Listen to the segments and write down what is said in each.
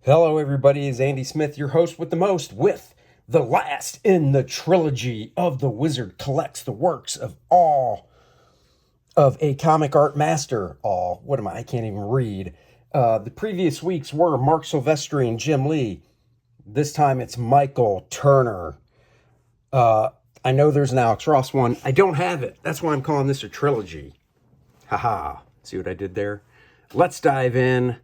Hello, everybody. It's Andy Smith, your host with the most, with the last in the trilogy of The Wizard Collects the Works of all of a comic art master. I can't even read. The previous weeks were Mark Silvestri and Jim Lee. This time it's Michael Turner. I know there's an Alex Ross one. I don't have it. That's why I'm calling this a trilogy. Haha. See what I did there? Let's dive in.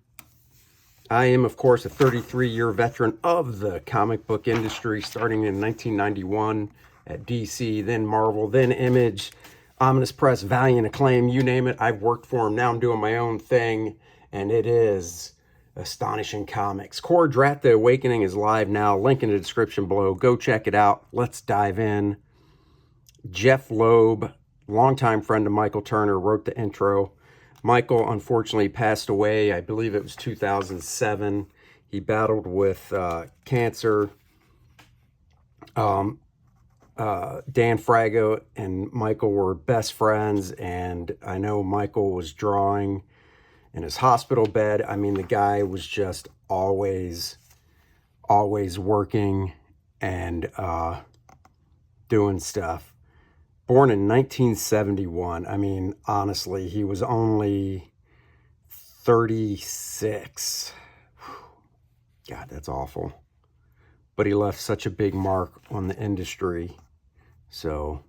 I am, of course, a 33-year veteran of the comic book industry, starting in 1991 at DC, then Marvel, then Image, Ominous Press, Valiant, Acclaim, you name it. I've worked for them. Now I'm doing my own thing, and it is Astonishing Comics. KOR-DRATH, The Awakening is live now. Link in the description below. Go check it out. Let's dive in. Jeff Loeb, longtime friend of Michael Turner, wrote the intro. Michael unfortunately passed away. I believe it was 2007. He battled with cancer. Dan Frago and Michael were best friends, and I know Michael was drawing in his hospital bed. I mean, the guy was just always working and doing stuff. Born in 1971. I mean, honestly, he was only 36. God, that's awful. But he left such a big mark on the industry. So,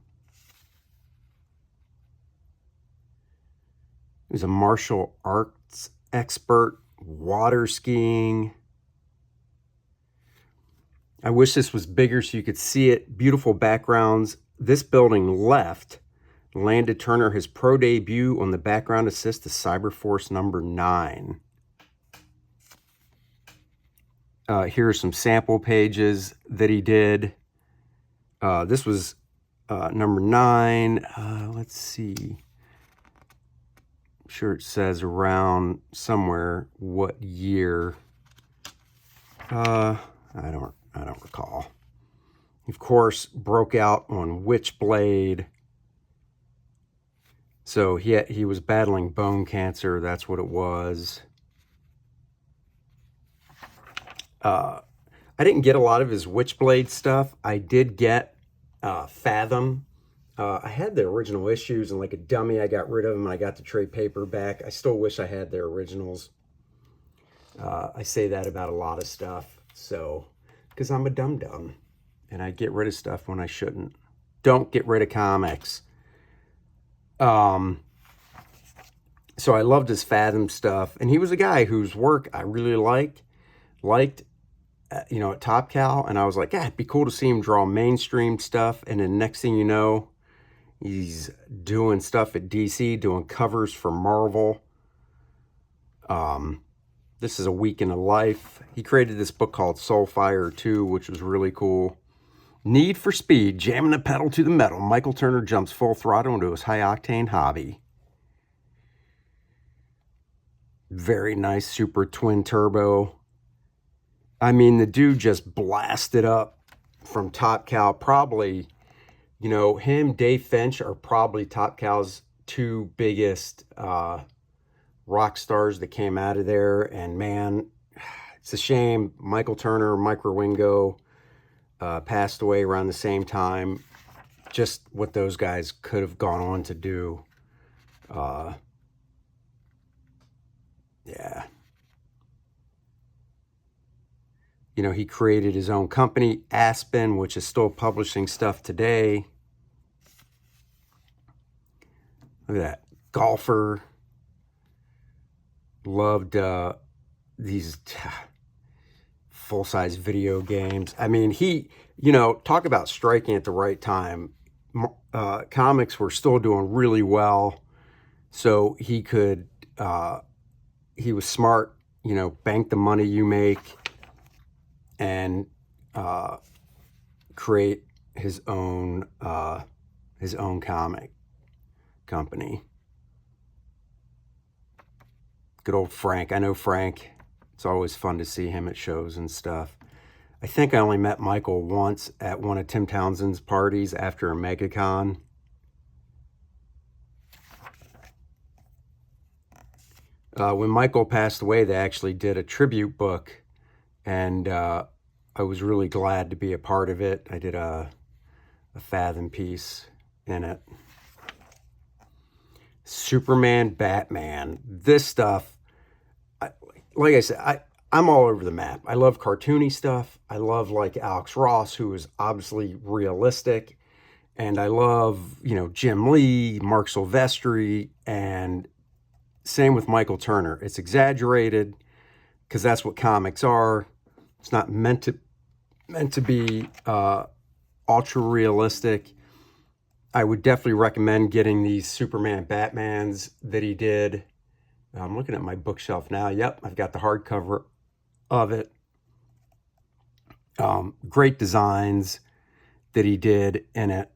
he was a martial arts expert, water skiing. I wish this was bigger so you could see it. Beautiful backgrounds. This building left landed Turner his pro debut on the background assist to Cyberforce number 9. Here are some sample pages that he did. This was number 9. Let's see. I'm sure it says around somewhere what year. I don't recall. Of course, broke out on Witchblade. So he was battling bone cancer. That's what it was. I didn't get a lot of his Witchblade stuff. I did get Fathom. I had the original issues, and like a dummy, I got rid of them, and I got the trade paperback. I still wish I had their originals. I say that about a lot of stuff, so because I'm a dum-dum. And I get rid of stuff when I shouldn't. Don't get rid of comics. So I loved his Fathom stuff. And he was a guy whose work I really liked, at Top Cow. And I was like, yeah, it'd be cool to see him draw mainstream stuff. And then next thing you know, he's doing stuff at DC, doing covers for Marvel. This is a week in the life. He created this book called Soulfire 2, which was really cool. Need for Speed, jamming the pedal to the metal. Michael Turner jumps full throttle into his high-octane hobby. Very nice, super twin turbo. I mean, the dude just blasted up from Top Cow. Probably, him, Dave Finch are probably Top Cow's 2 biggest rock stars that came out of there. And man, it's a shame. Michael Turner, Mike Rowingo, passed away around the same time. Just what those guys could have gone on to do. Yeah. He created his own company, Aspen, which is still publishing stuff today. Look at that. Golfer. Loved these full-size video games. I mean, talk about striking at the right time. Comics were still doing really well, so he was smart, bank the money you make and create his own comic company. Good old Frank. I know Frank. It's always fun to see him at shows and stuff. I think I only met Michael once at one of Tim Townsend's parties after a MegaCon. When Michael passed away, they actually did a tribute book and I was really glad to be a part of it. I did a Fathom piece in it. Superman, Batman, this stuff, like I said, I'm all over the map. I love cartoony stuff. I love like Alex Ross, who is obviously realistic. And I love, Jim Lee, Mark Silvestri, and same with Michael Turner. It's exaggerated because that's what comics are. It's not meant to be ultra realistic. I would definitely recommend getting these Superman Batmans that he did. I'm looking at my bookshelf now. Yep, I've got the hardcover of it. Great designs that he did in it.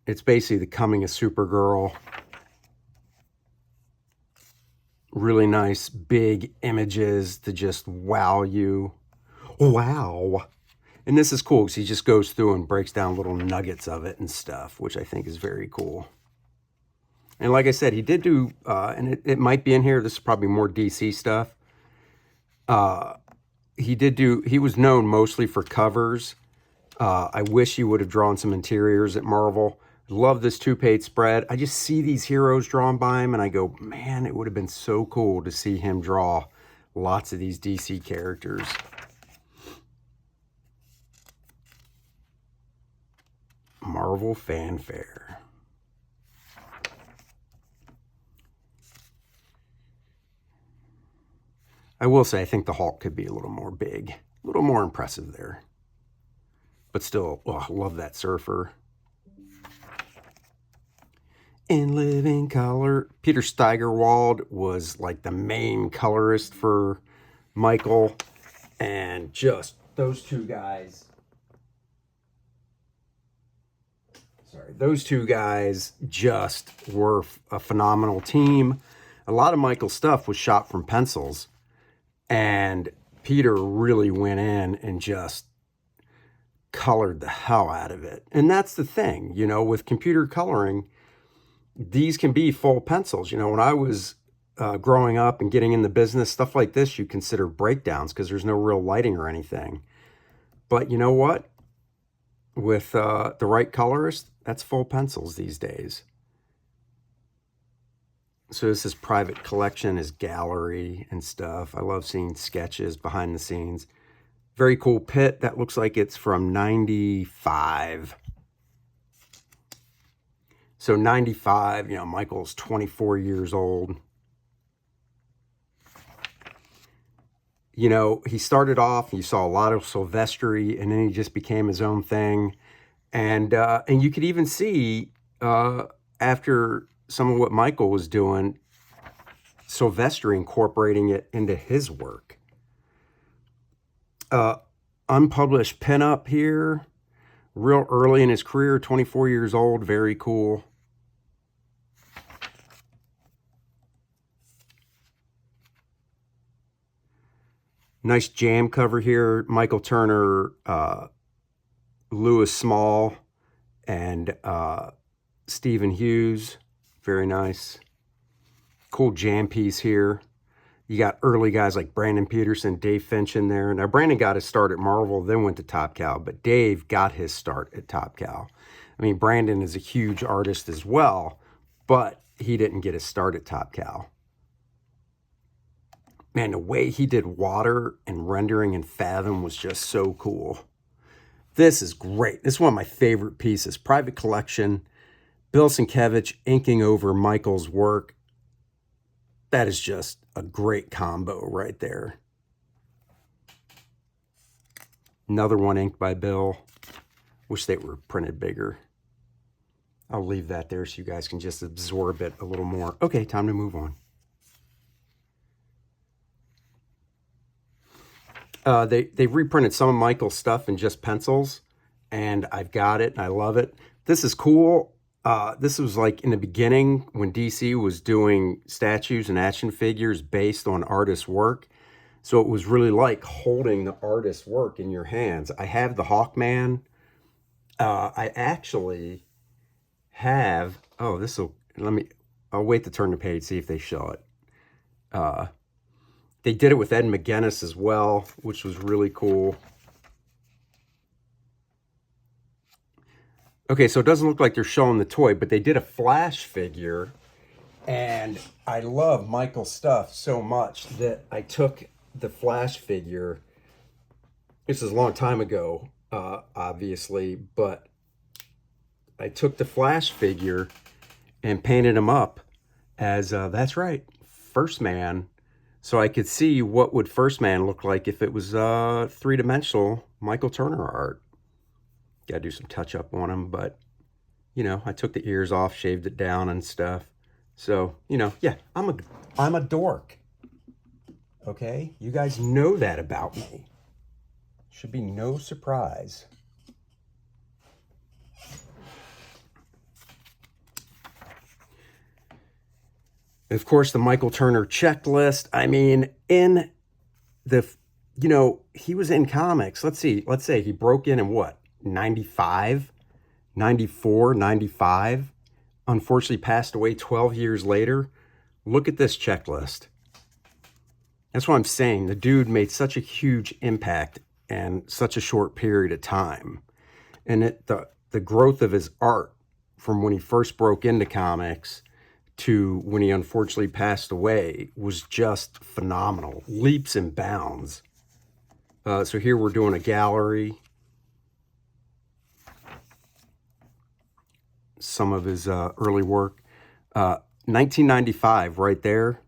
It's basically the coming of Supergirl. Really nice big images to just wow you. Wow. And this is cool because he just goes through and breaks down little nuggets of it and stuff, which I think is very cool. And like I said, he did do, and it might be in here, this is probably more DC stuff. He was known mostly for covers. I wish he would have drawn some interiors at Marvel. Love this 2-page spread. I just see these heroes drawn by him and I go, man, it would have been so cool to see him draw lots of these DC characters. Marvel Fanfare. I will say, I think the Hulk could be a little more big, a little more impressive there. But still, I love that Surfer. In living color, Peter Steigerwald was like the main colorist for Michael. And just those two guys. Those two guys just were a phenomenal team. A lot of Michael's stuff was shot from pencils. And Peter really went in and just colored the hell out of it. And that's the thing, with computer coloring, these can be full pencils. When I was growing up and getting in the business, stuff like this, you consider breakdowns because there's no real lighting or anything. But you know what? With the right colorist, that's full pencils these days. So this is private collection, his gallery and stuff. I love seeing sketches behind the scenes. Very cool pit. That looks like it's from 95. So 95, Michael's 24 years old. He started off, you saw a lot of Silvestri, and then he just became his own thing. And you could even see after some of what Michael was doing, Silvestri incorporating it into his work. Unpublished pinup here, real early in his career, 24 years old, very cool. Nice jam cover here, Michael Turner, Lewis Small, and Stephen Hughes. Very nice. Cool jam piece here. You got early guys like Brandon Peterson, Dave Finch in there. Now, Brandon got his start at Marvel, then went to Top Cow, but Dave got his start at Top Cow. I mean, Brandon is a huge artist as well, but he didn't get his start at Top Cow. Man, the way he did water and rendering in Fathom was just so cool. This is great. This is one of my favorite pieces. Private collection. Bill Sienkiewicz inking over Michael's work. That is just a great combo right there. Another one inked by Bill. Wish they were printed bigger. I'll leave that there so you guys can just absorb it a little more. Okay, time to move on. They've reprinted some of Michael's stuff in just pencils, and I've got it, and I love it. This is cool. This was like in the beginning when DC was doing statues and action figures based on artist's work. So it was really like holding the artist's work in your hands. I have the Hawkman. I actually have, I'll wait to turn the page, see if they show it. They did it with Ed McGuinness as well, which was really cool. Okay, so it doesn't look like they're showing the toy, but they did a Flash figure. And I love Michael's stuff so much that I took the Flash figure. This is a long time ago, obviously, but I took the Flash figure and painted him up as, that's right, First Man. So I could see what would First Man look like if it was three-dimensional Michael Turner art. Got to do some touch-up on him, but, you know, I took the ears off, shaved it down and stuff. So, you know, yeah, I'm a dork. Okay? You guys know that about me. Should be no surprise. Of course, the Michael Turner checklist. I mean, in the, you know, he was in comics. Let's say he broke in what? 95, 94, 95. Unfortunately passed away 12 years later. Look at this checklist. That's what I'm saying. The dude made such a huge impact in such a short period of time. And the growth of his art from when he first broke into comics to when he unfortunately passed away was just phenomenal. Leaps and bounds. So here we're doing a gallery. Some of his early work. 1995 right there.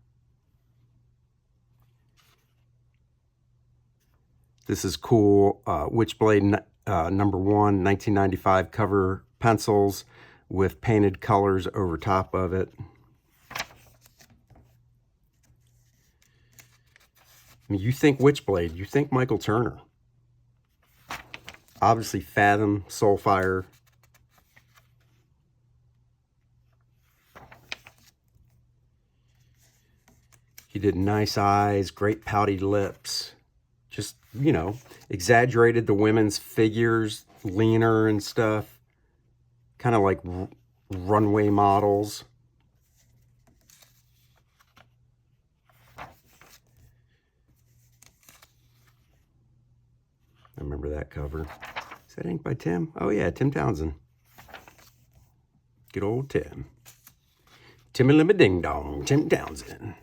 This is cool. Witchblade number 1, 1995 cover pencils with painted colors over top of it. I mean, you think Witchblade, you think Michael Turner. Obviously Fathom, Soulfire. He did nice eyes, great pouty lips. Just, you know, exaggerated the women's figures, leaner and stuff. Kind of like runway models. I remember that cover. Is that ink by Tim? Oh yeah, Tim Townsend. Good old Tim. Timmy Limba Ding Dong, Tim Townsend.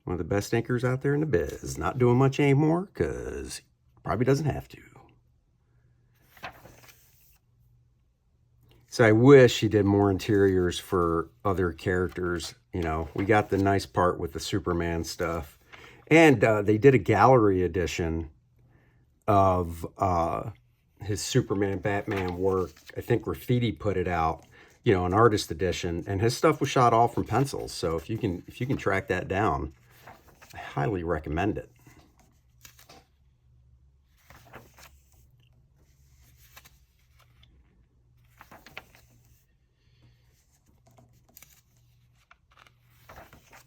One of the best inkers out there in the biz. Not doing much anymore because probably doesn't have to. So I wish he did more interiors for other characters. You know, we got the nice part with the Superman stuff. And they did a gallery edition of his Superman, Batman work. I think Graffiti put it out, you know, an artist edition. And his stuff was shot all from pencils. So if you can track that down, I highly recommend it.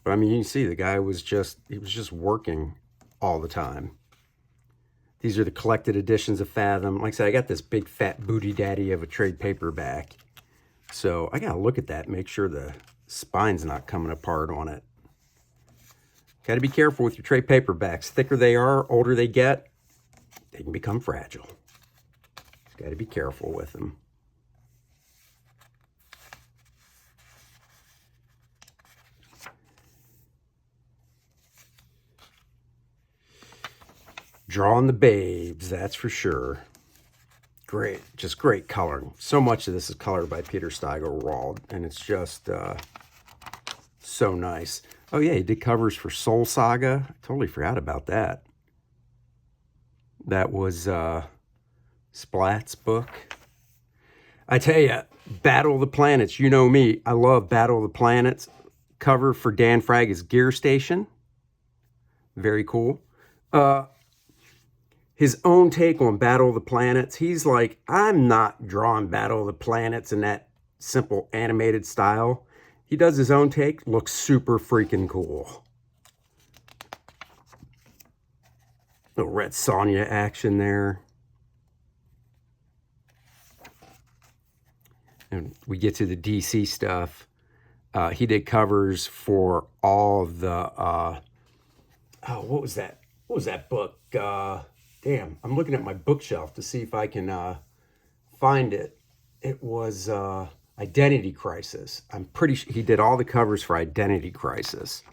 But I mean, you can see the guy was just working all the time. These are the collected editions of Fathom. Like I said, I got this big fat booty daddy of a trade paperback. So I gotta look at that, make sure the spine's not coming apart on it. Got to be careful with your trade paperbacks. Thicker they are, older they get, they can become fragile. Got to be careful with them. Drawing the babes, that's for sure. Great, just great coloring. So much of this is colored by Peter Steigerwald, and it's just so nice. Oh yeah, he did covers for Soul Saga. I totally forgot about that. That was Splat's book. I tell you, Battle of the Planets, you know me. I love Battle of the Planets. Cover for Dan Fragga's Gear Station. Very cool. His own take on Battle of the Planets. He's like, I'm not drawing Battle of the Planets in that simple animated style. He does his own take, looks super freaking cool. Little Red Sonja action there. And we get to the DC stuff. He did covers for all of the Oh, what was that? What was that book? Damn, I'm looking at my bookshelf to see if I can find it. It was Identity Crisis. I'm pretty sure he did all the covers for Identity Crisis.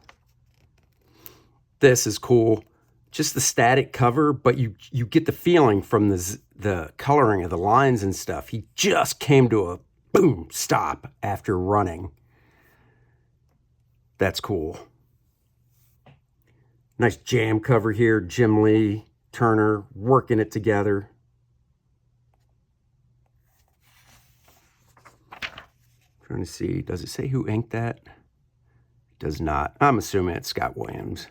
This is cool. Just the static cover, but you get the feeling from the coloring of the lines and stuff. He just came to a boom stop after running. That's cool. Nice jam cover here. Jim Lee, Turner working it together. Trying to see, does it say who inked that? It does not. I'm assuming it's Scott Williams.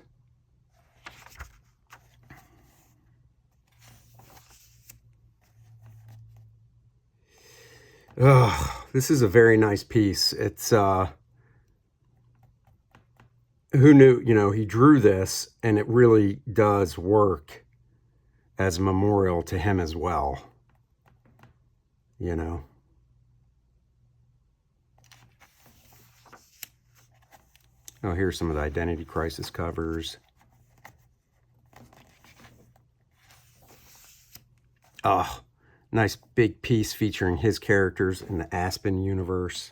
Oh, this is a very nice piece. It's who knew, you know, he drew this and it really does work as a memorial to him as well, you know. Oh, here's some of the Identity Crisis covers. Oh, nice big piece featuring his characters in the Aspen universe.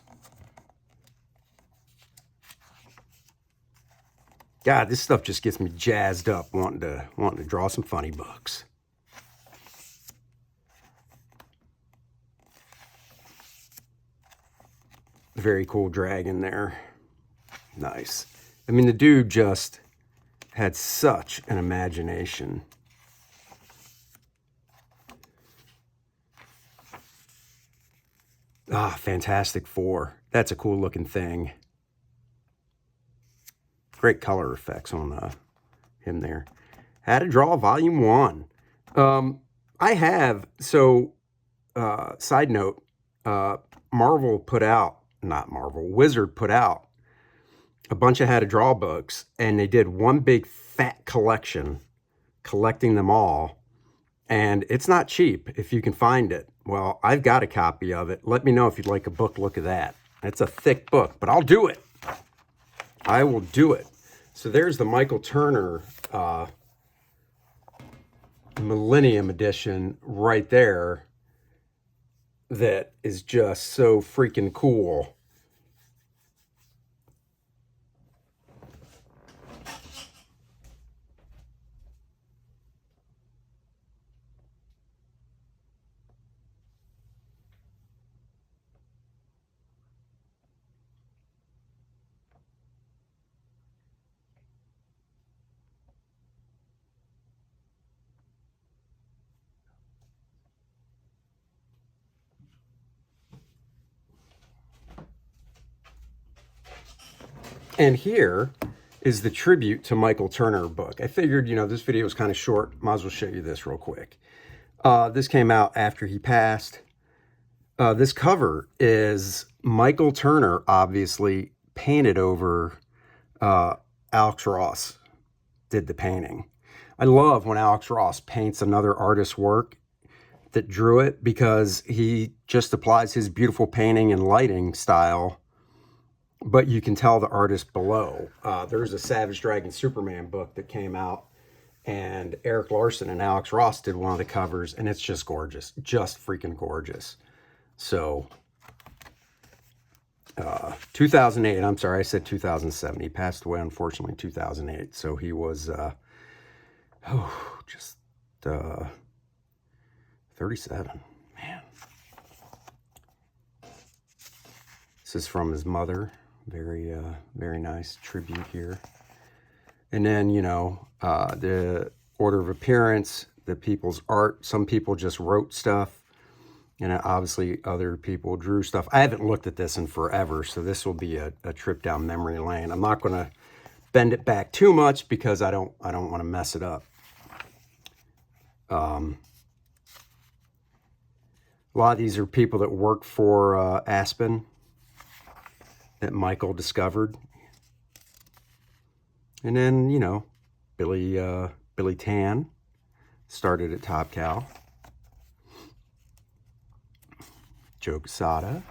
God, this stuff just gets me jazzed up wanting to draw some funny books. Very cool dragon there. Nice. I mean, the dude just had such an imagination. Ah, Fantastic Four. That's a cool looking thing. Great color effects on him there. How to Draw Volume 1. I have, so, side note, Marvel put out, not Marvel, Wizard put out a bunch of How to Draw books, and they did one big fat collection, collecting them all, and it's not cheap if you can find it. Well, I've got a copy of it. Let me know if you'd like a book look at that. It's a thick book, but I'll do it. I will do it. So there's the Michael Turner Millennium edition right there that is just so freaking cool. And here is the tribute to Michael Turner book. I figured, you know, this video was kind of short. Might as well show you this real quick. This came out after he passed. This cover is Michael Turner, obviously, painted over Alex Ross did the painting. I love when Alex Ross paints another artist's work that drew it, because he just applies his beautiful painting and lighting style, but you can tell the artist below. There's a Savage Dragon Superman book that came out, and Eric Larson and Alex Ross did one of the covers, and it's just gorgeous, just freaking gorgeous. So 2008, I'm sorry, I said 2007. He passed away, unfortunately, in 2008. So he was just 37, man. This is from his mother. Very, very nice tribute here. And then, you know, the order of appearance, the people's art. Some people just wrote stuff, and obviously other people drew stuff. I haven't looked at this in forever, so this will be a trip down memory lane. I'm not going to bend it back too much because I don't want to mess it up. A lot of these are people that work for Aspen that Michael discovered. And then, you know, Billy Tan started at Top Cow. Joe Quesada.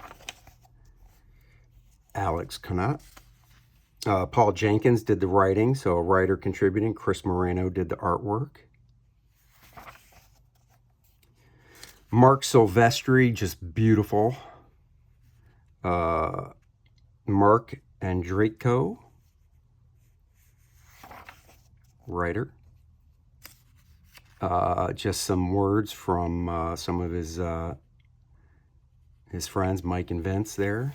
Alex Conant. Paul Jenkins did the writing, so a writer contributing. Chris Moreno did the artwork. Mark Silvestri, just beautiful. Mark Andreyko, writer. Just some words from some of his friends, Mike and Vince there.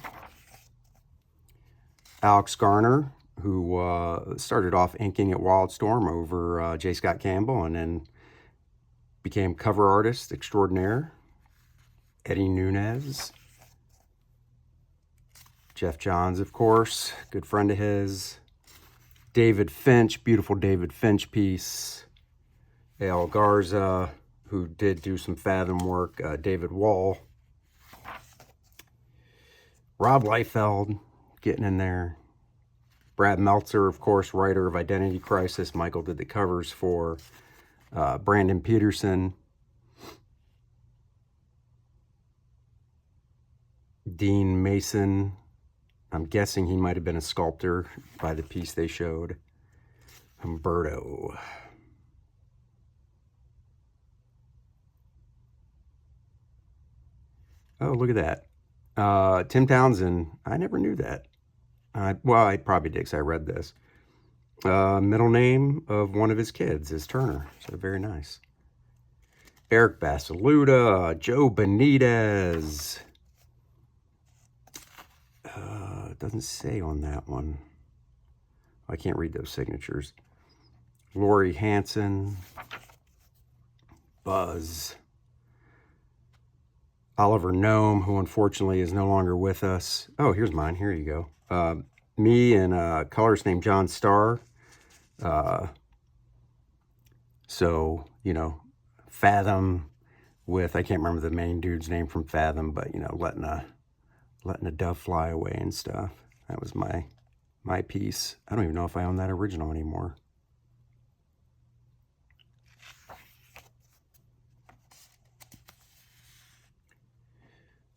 Alex Garner, who started off inking at Wildstorm over J. Scott Campbell and then became cover artist extraordinaire. Eddie Nunez. Jeff Johns, of course, good friend of his. David Finch, beautiful David Finch piece. Al Garza, who did do some Fathom work. David Wall. Rob Liefeld, getting in there. Brad Meltzer, of course, writer of Identity Crisis. Michael did the covers for Brandon Peterson. Dean Mason. I'm guessing he might have been a sculptor by the piece they showed. Humberto. Oh, look at that. Tim Townsend. I never knew that. Well, I probably did because I read this. Middle name of one of his kids is Turner. So very nice. Eric Basaluda. Joe Benitez. It doesn't say on that one. I can't read those signatures. Lori Hansen. Buzz. Oliver Nome, who unfortunately is no longer with us. Oh, here's mine. Here you go. Me and a colorist named John Starr. So, you know, Fathom with, I can't remember the main dude's name from Fathom, but, you know, letting a dove fly away and stuff. That was my piece. I don't even know if I own that original anymore.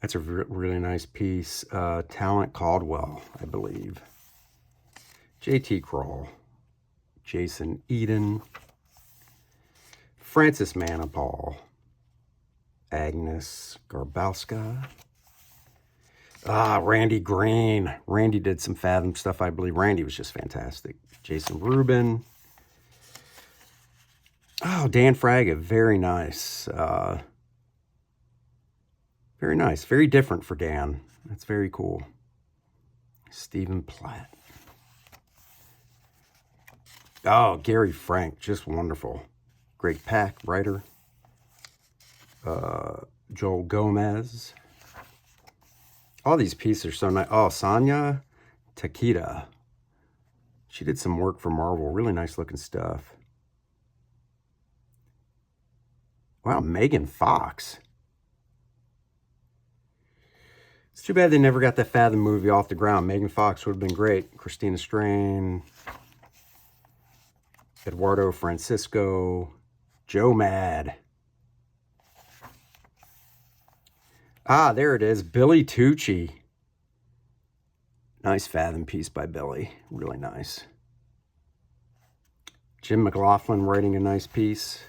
That's a really nice piece. Talent Caldwell, I believe. J.T. Kroll. Jason Eden. Francis Manapal. Agnes Garbowska. Randy Green. Randy did some Fathom stuff, I believe. Randy was just fantastic. Jason Rubin. Oh, Dan Fraga. Very nice. Very nice. Very different for Dan. That's very cool. Stephen Platt. Oh, Gary Frank. Just wonderful. Greg Pak, writer. Joel Gomez. All these pieces are so nice. Oh, Sonia Takita. She did some work for Marvel. Really nice looking stuff. Wow, Megan Fox. It's too bad they never got that Fathom movie off the ground. Megan Fox would have been great. Christina Strain. Eduardo Francisco. Joe Mad. There it is. Billy Tucci. Nice Fathom piece by Billy. Really nice. Jim McLaughlin writing a nice piece.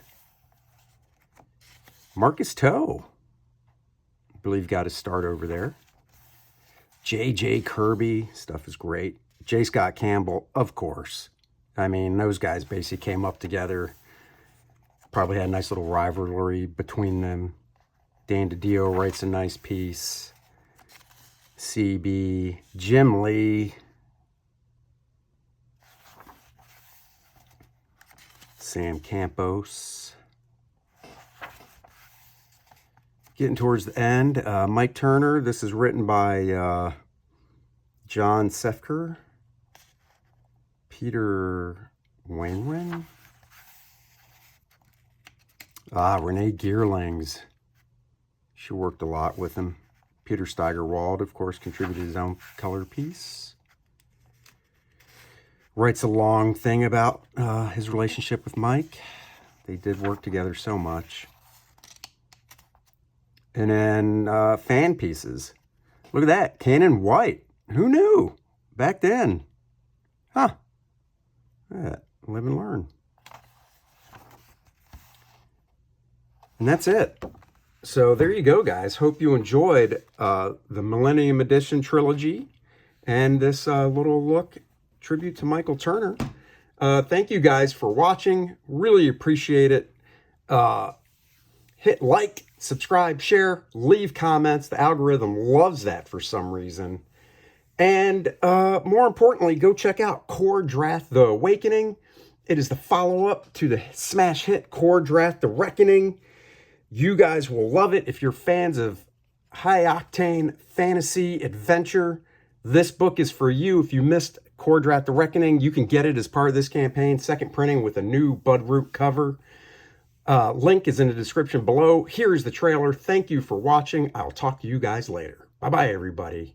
Marcus Toe. I believe got his start over there. J.J. Kirby. Stuff is great. J. Scott Campbell, of course. I mean, those guys basically came up together. Probably had a nice little rivalry between them. Dan DiDio writes a nice piece. CB. Jim Lee. Sam Campos. Getting towards the end. Mike Turner. This is written by John Sefker. Peter Wainwright. Renee Geerlings. She worked a lot with him. Peter Steigerwald, of course, contributed his own color piece. Writes a long thing about his relationship with Mike. They did work together so much. And then fan pieces. Look at that. Cannon White. Who knew? Back then. Huh. Yeah, live and learn. And that's it. So there you go, guys. Hope you enjoyed the Millennium Edition trilogy and this little look tribute to Michael Turner. Thank you guys for watching. Really appreciate it. Hit like, subscribe, share, leave comments. The algorithm loves that for some reason. And more importantly, go check out KOR-DRATH, The Awakening. It is the follow-up to the smash hit KOR-DRATH, The Reckoning. You guys will love it if you're fans of high-octane fantasy adventure. This book is for you. If you missed KOR-DRATH, The Reckoning, you can get it as part of this campaign. Second printing with a new Budroot cover. Link is in the description below. Here is the trailer. Thank you for watching. I'll talk to you guys later. Bye-bye, everybody.